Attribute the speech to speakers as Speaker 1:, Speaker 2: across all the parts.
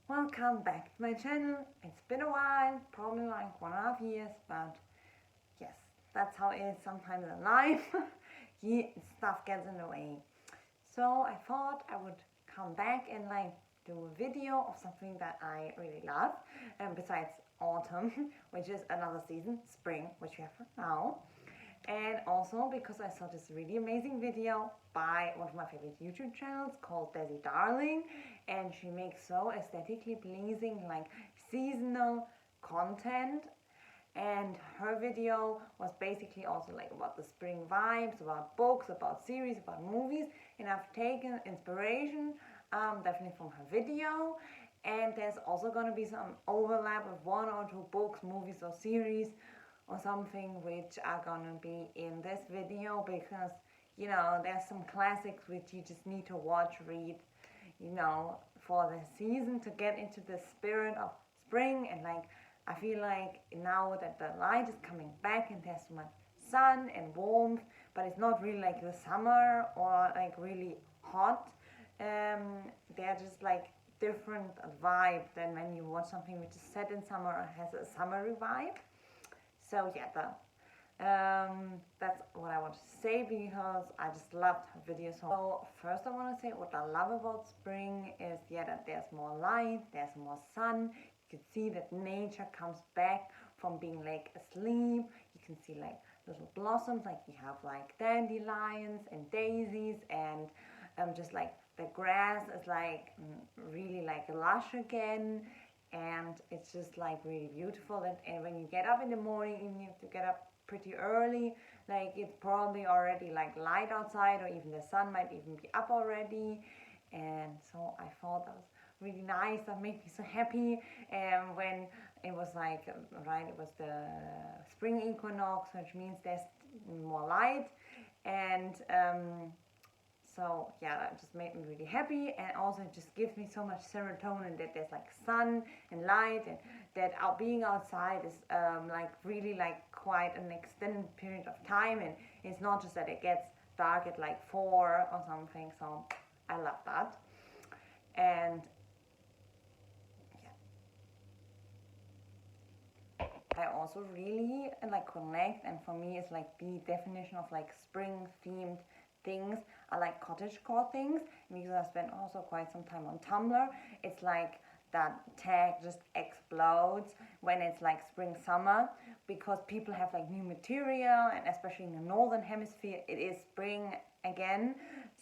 Speaker 1: Welcome back to my channel. It's been a while, probably like 1.5 years, but yes, that's how it is sometimes in life. Stuff gets in the way. So I thought I would come back and do a video of something that I really love, besides autumn, which is another season, spring, which we have now. And also because I saw this really amazing video by one of my favorite YouTube channels called Desi Darling, and she makes so aesthetically pleasing seasonal content, and her video was basically also about the spring vibes, about books, about series, about movies, and I've taken inspiration definitely from her video. And there's also going to be some overlap of 1 or 2 books, movies or series or something which are gonna be in this video, because there's some classics which you just need to watch, read, for the season to get into the spirit of spring. And I feel like now that the light is coming back and there's so much sun and warmth, but it's not really like the summer or really hot, they're just different vibe than when you watch something which is set in summer or has a summery vibe. So yeah, that's what I want to say, because I just loved her video. So first I want to say what I love about spring is that there's more light, there's more sun. You can see that nature comes back from being asleep. You can see little blossoms, you have dandelions and daisies, and just the grass is really lush again. And it's just really beautiful. And when you get up in the morning, even if you have to get up pretty early, it's probably already light outside, or even the sun might even be up already. And so I thought that was really nice. That made me so happy. And when it was it was the spring equinox, which means there's more light. And so yeah, that just made me really happy, and also it just gives me so much serotonin that there's sun and light, and that being outside is really quite an extended period of time, and it's not just that it gets dark at 4 or something. So I love that. And yeah, I also really connect, and for me it's the definition of spring themed things are cottagecore things, because I spent also quite some time on Tumblr. It's that tag just explodes when it's spring summer, because people have new material, and especially in the northern hemisphere it is spring again.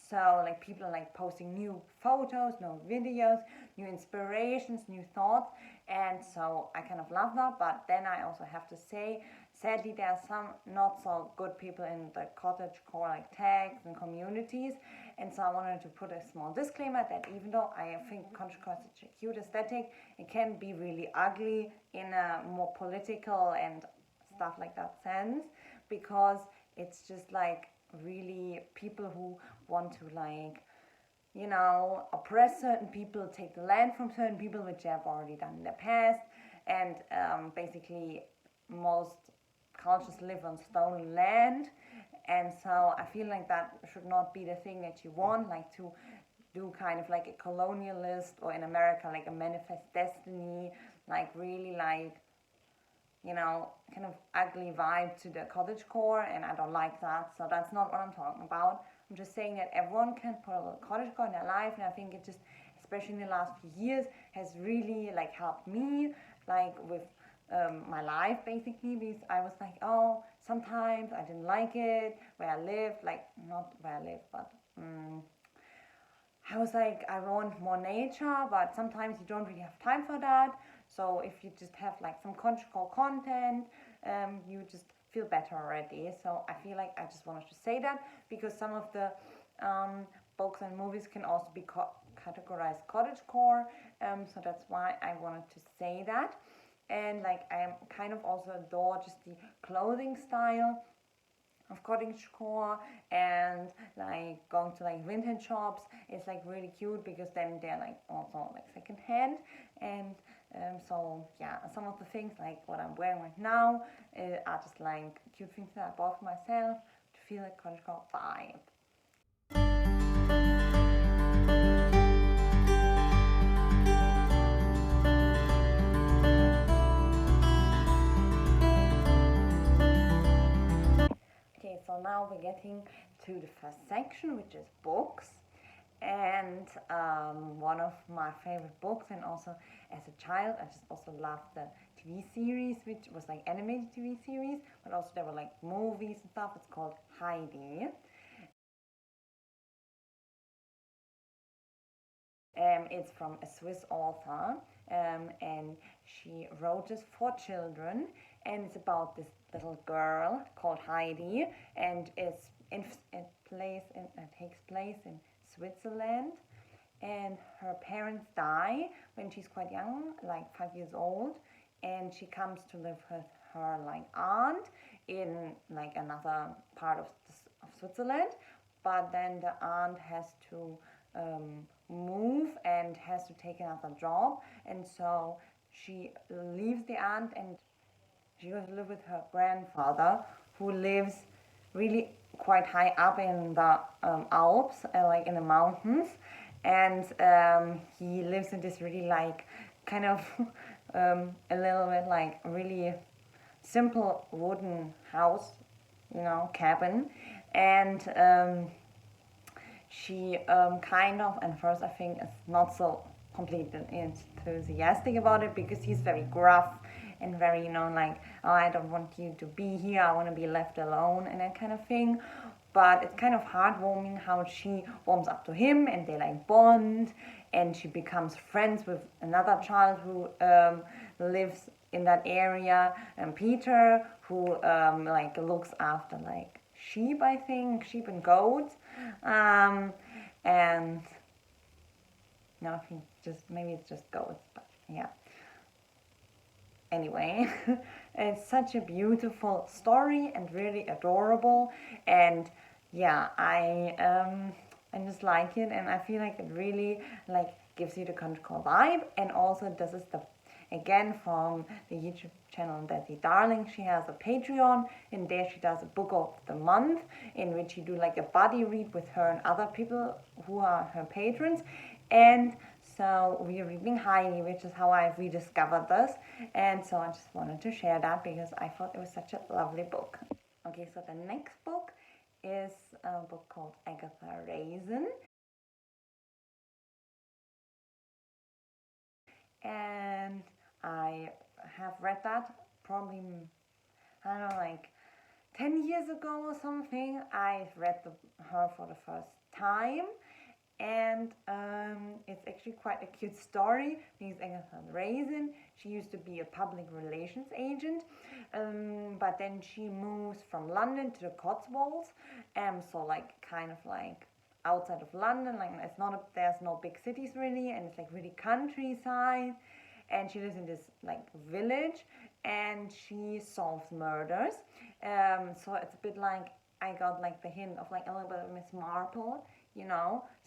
Speaker 1: So people are posting new photos, new videos, new inspirations, new thoughts, and so I kind of love that. But then I also have to say, sadly, there are some not so good people in the cottagecore tags and communities, and so I wanted to put a small disclaimer that even though I think cottagecore is such a cute aesthetic, it can be really ugly in a more political and stuff like that sense, because it's just really people who want to oppress certain people, take the land from certain people, which they have already done in the past. And basically most cultures live on stolen land, and so I feel that should not be the thing that you want, to do kind of a colonialist, or in America a manifest destiny, really kind of ugly vibe to the cottagecore, and I don't like that. So that's not what I'm talking about. I'm just saying that everyone can put a little cottagecore in their life, and I think it just, especially in the last few years, has really helped me with my life, basically, because I was oh, sometimes I didn't like it where I live, not where I live, but I was I want more nature, but sometimes you don't really have time for that. So if you just have some cottagecore content, you just feel better already. So I feel I just wanted to say that, because some of the books and movies can also be categorized cottagecore, so that's why I wanted to say that. And I am kind of also adore just the clothing style of cottagecore, and going to vintage shops is really cute, because then they're also second hand. And so yeah, some of the things what I'm wearing right now are just cute things that I bought for myself to feel cottagecore vibe. now we're getting to the first section, which is books. And one of my favorite books, and also as a child, I just also loved the TV series, which was like animated TV series, but also there were like movies and stuff. It's called Heidi. It's from a Swiss author, and she wrote this for children, and it's about this little girl called Heidi, and it takes place in Switzerland, and her parents die when she's quite young, like 5 years old, and she comes to live with her like aunt in like another part of Switzerland, but then the aunt has to move and has to take another job, and so she leaves the aunt and she goes to live with her grandfather, who lives really quite high up in the Alps, like in the mountains, and he lives in this really like kind of a little bit like really simple wooden house, cabin, and she kind of, and first I think, is not so completely enthusiastic about it, because he's very gruff and very, like, oh, I don't want you to be here, I want to be left alone, and that kind of thing. But it's kind of heartwarming how she warms up to him, and they like bond, and she becomes friends with another child who lives in that area, and Peter, who like looks after like sheep, I think, sheep and goats, and no, I think maybe it's just goats, but yeah. Anyway, it's such a beautiful story and really adorable, and yeah, I just like it, and I feel like it really like gives you the cottagecore vibe. And also, this is again from the YouTube channel Daddy Darling. She has a Patreon, and there she does a book of the month, in which she do like a buddy read with her and other people who are her patrons. And so we are reading Heidi, which is how I rediscovered this, and so I just wanted to share that because I thought it was such a lovely book. Okay, so the next book is a book called Agatha Raisin, and I have read that probably, I don't know, like 10 years ago or something. I've read her for the first time, and it's actually quite a cute story, because Agatha Raisin, she used to be a public relations agent, but then she moves from London to the Cotswolds, so like kind of like outside of London, like there's no big cities really, and it's like really countryside, and she lives in this like village, and she solves murders, so it's a bit like, I got like the hint of like a little bit of Miss Marple,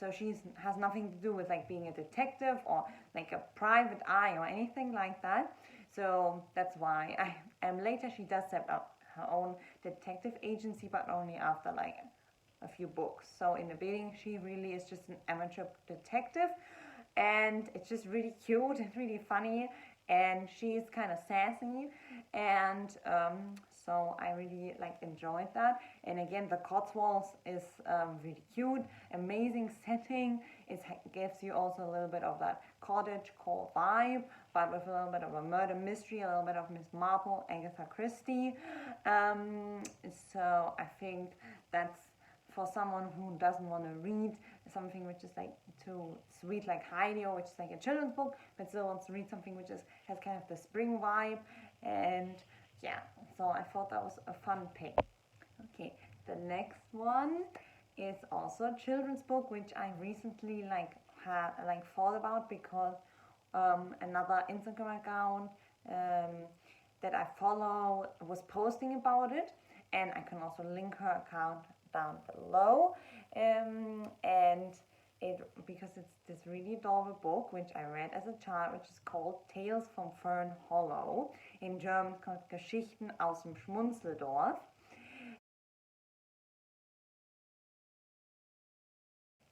Speaker 1: so she has nothing to do with like being a detective or like a private eye or anything like that. So that's why later she does set up her own detective agency, but only after like a few books. So in the beginning, she really is just an amateur detective, and it's just really cute and really funny, and she's kind of sassy, and so I really like enjoyed that. And again, the Cotswolds is really cute, amazing setting. It gives you also a little bit of that cottagecore vibe, but with a little bit of a murder mystery, a little bit of Miss Marple, Agatha Christie. So I think that's for someone who doesn't want to read something which is like too sweet like Heidi, or which is like a children's book, but still wants to read something which has kind of the spring vibe. And yeah, so I thought that was a fun pick. Okay, the next one is also a children's book, which I recently thought about, because another Instagram account that I follow was posting about it, and I can also link her account down below, and because it's this really adorable book which I read as a child, which is called Tales from Fern Hollow. In German it's called Geschichten aus dem Schmunzeldorf,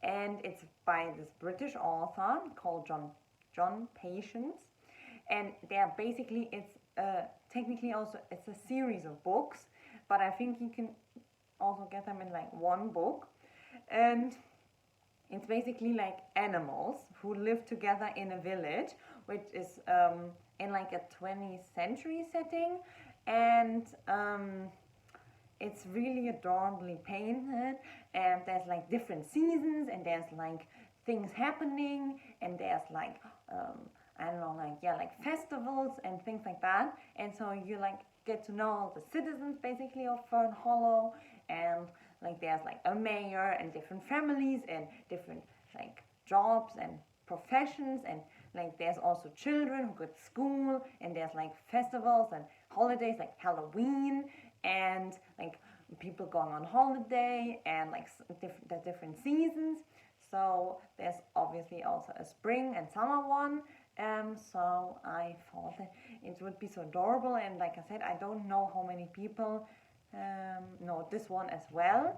Speaker 1: and it's by this British author called John Patience, and they're basically, it's technically also it's a series of books, but I think you can also get them in like one book. And it's basically like animals who live together in a village, which is in like a 20th century setting. And it's really adorably painted, and there's like different seasons, and there's like things happening, and there's like I don't know, like yeah, like festivals and things like that. And so you like get to know all the citizens basically of Fern Hollow, and like there's like a mayor and different families and different like jobs and professions, and like there's also children who go to school, and there's like festivals and holidays like Halloween, and like people going on holiday, and like the different seasons. So there's obviously also a spring and summer one. So I thought that it would be so adorable, and like I said, I don't know how many people know this one as well.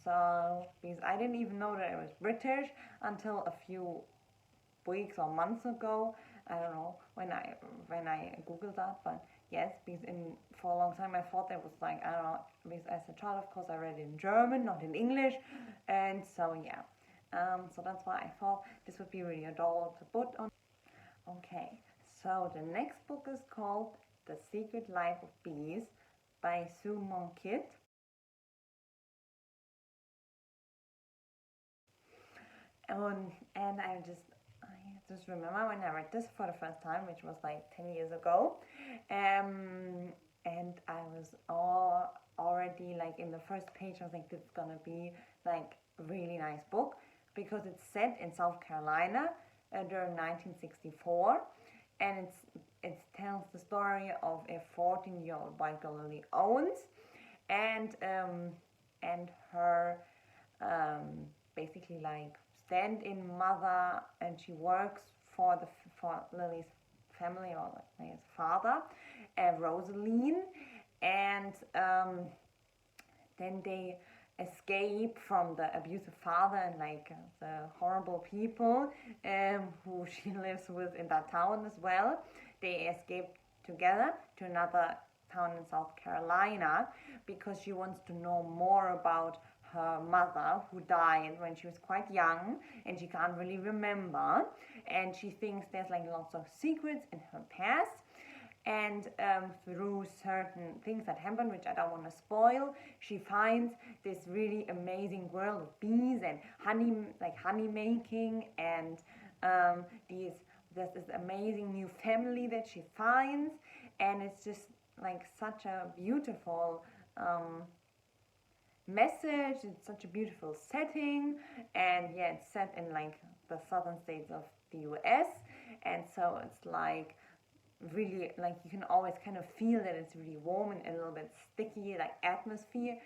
Speaker 1: So because I didn't even know that it was British until a few weeks or months ago. I don't know when I googled that, but yes, because for a long time I thought that was like, I don't know, because as a child of course I read it in German, not in English, and so yeah. So that's why I thought this would be really adorable to put on. Okay, so the next book is called The Secret Life of Bees by Sue Monk-Kidd. And I just remember when I read this for the first time, which was like 10 years ago, and I was already like in the first page, I was like, this is gonna be like a really nice book, because it's set in South Carolina during 1964, and it tells the story of a 14-year-old white girl Lily Owens, and her basically like stand-in mother, and she works for Lily's family, or like his father, Rosaline, and then they escape from the abusive father and like the horrible people who she lives with in that town as well. They escape together to another town in South Carolina, because she wants to know more about her mother, who died when she was quite young, and she can't really remember, and she thinks there's like lots of secrets in her past. And through certain things that happen, which I don't want to spoil, she finds this really amazing world of bees and honey making, and there's this amazing new family that she finds, and it's just like such a beautiful message. It's such a beautiful setting, and yeah, it's set in like the southern states of the US, and so it's like really, like you can always kind of feel that it's really warm and a little bit sticky like atmosphere,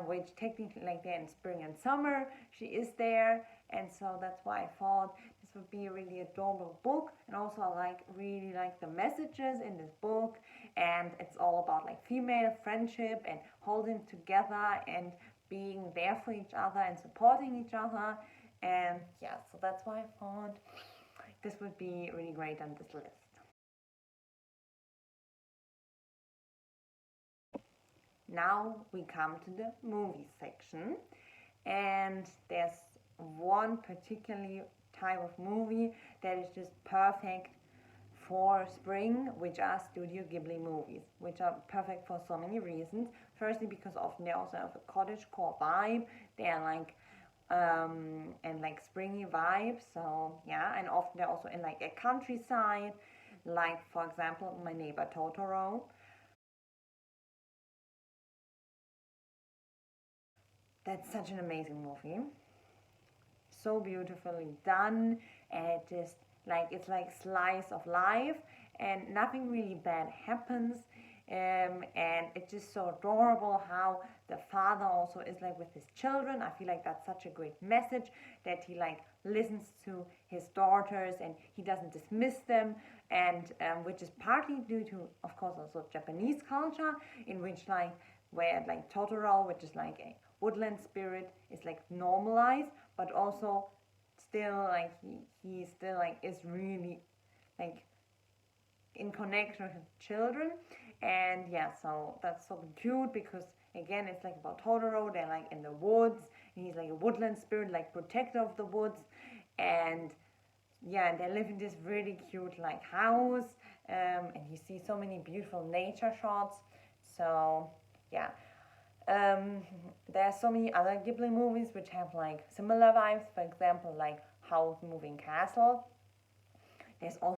Speaker 1: which technically like there in spring and summer she is there. And so that's why I thought this would be a really adorable book. And also I really like the messages in this book, and it's all about like female friendship and holding together and being there for each other and supporting each other. And yeah, so that's why I thought this would be really great on this list. Now we come to the movie section, and there's one particularly type of movie that is just perfect for spring, which are Studio Ghibli movies, which are perfect for so many reasons. Firstly, because often they also have a cottagecore vibe. They are like and like springy vibes. So yeah, and often they're also in like a countryside, like for example, My Neighbor Totoro. That's such an amazing movie. So beautifully done, and it just like it's like slice of life, and nothing really bad happens. And it's just so adorable how the father also is like with his children. I feel like that's such a great message, that he like listens to his daughters and he doesn't dismiss them, and which is partly due to, of course, also Japanese culture, in which like where like Totoro, which is like a woodland spirit, is like normalized, but also still like he still like is really like in connection with children. And yeah, so that's so cute, because again, it's like about Totoro. They're like in the woods, and he's like a woodland spirit, like protector of the woods. And yeah, and they live in this really cute like house, and you see so many beautiful nature shots. So yeah, there are so many other Ghibli movies which have like similar vibes. For example, like Howl's Moving Castle. There's also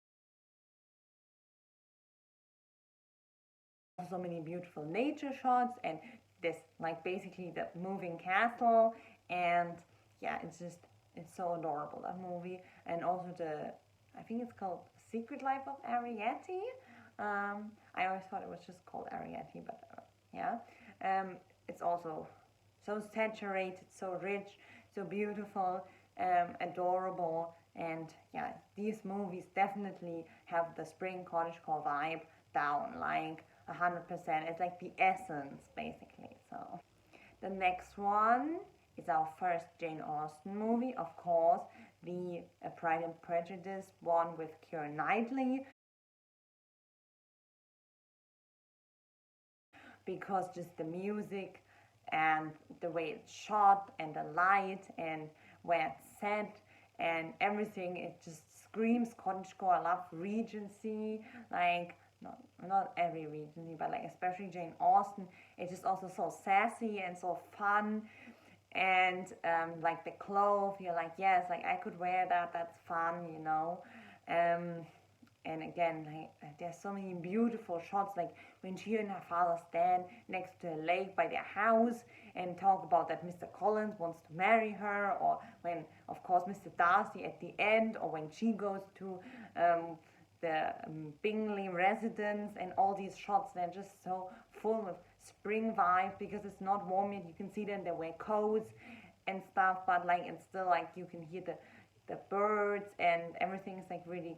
Speaker 1: so many beautiful nature shots, and this like basically the moving castle. And yeah, it's so adorable, that movie. And also I think it's called Secret Life of Arrietty. I always thought it was just called Arrietty, but yeah. It's also so saturated, so rich, so beautiful, adorable. And yeah, these movies definitely have the Spring Cottagecore vibe down, like 100%. It's like the essence, basically. So the next one is our first Jane Austen movie, of course, the Pride and Prejudice one with Keira Knightley. Because just the music and the way it's shot and the light and where it's set and everything, it just screams cottagecore. I love Regency, like not every Regency, but like especially Jane Austen. It's just also so sassy and so fun. And like the clothes, you're like, yes, like I could wear that, that's fun, you know. And again, like there's so many beautiful shots, like when she and her father stand next to a lake by their house and talk about that Mr. Collins wants to marry her, or when, of course, Mr. Darcy at the end, or when she goes to the Bingley residence, and all these shots, they're just so full of spring vibe, because it's not warm yet. You can see them, they wear coats and stuff, but like it's still like you can hear the birds, and everything is like really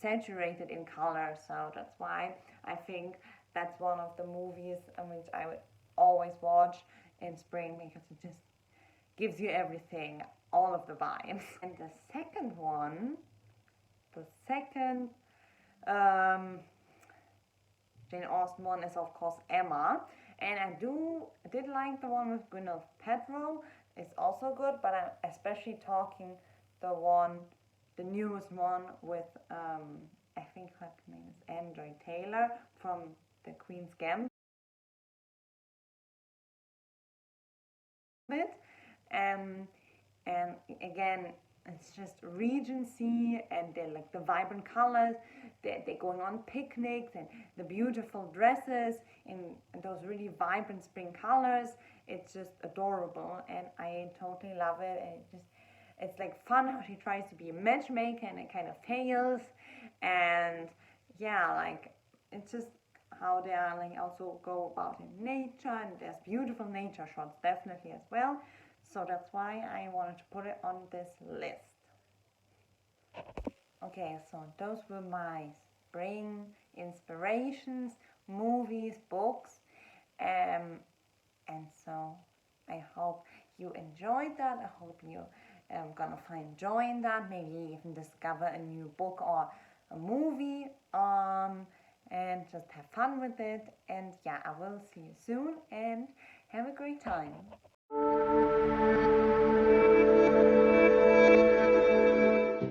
Speaker 1: saturated in color. So that's why I think that's one of the movies which I would always watch in spring, because it just gives you everything, all of the vibes. And the second Jane Austen one is of course Emma, and I did like the one with Gwyneth Paltrow. It's also good, but I'm especially talking the newest one with I think her name is Andrea Taylor from The Queen's Gambit. And again, it's just Regency, and they're like the vibrant colors. They're going on picnics, and the beautiful dresses in those really vibrant spring colors. It's just adorable, and I totally love it. And it's like fun how she tries to be a matchmaker and it kind of fails. And yeah, like it's just how they are like also go about in nature, and there's beautiful nature shots definitely as well. So that's why I wanted to put it on this list. Okay, so those were my spring inspirations, movies, books, and so I hope you enjoyed that. I hope you gonna find joy in that. Maybe even discover a new book or a movie, and just have fun with it. And yeah, I will see you soon, and have a great time.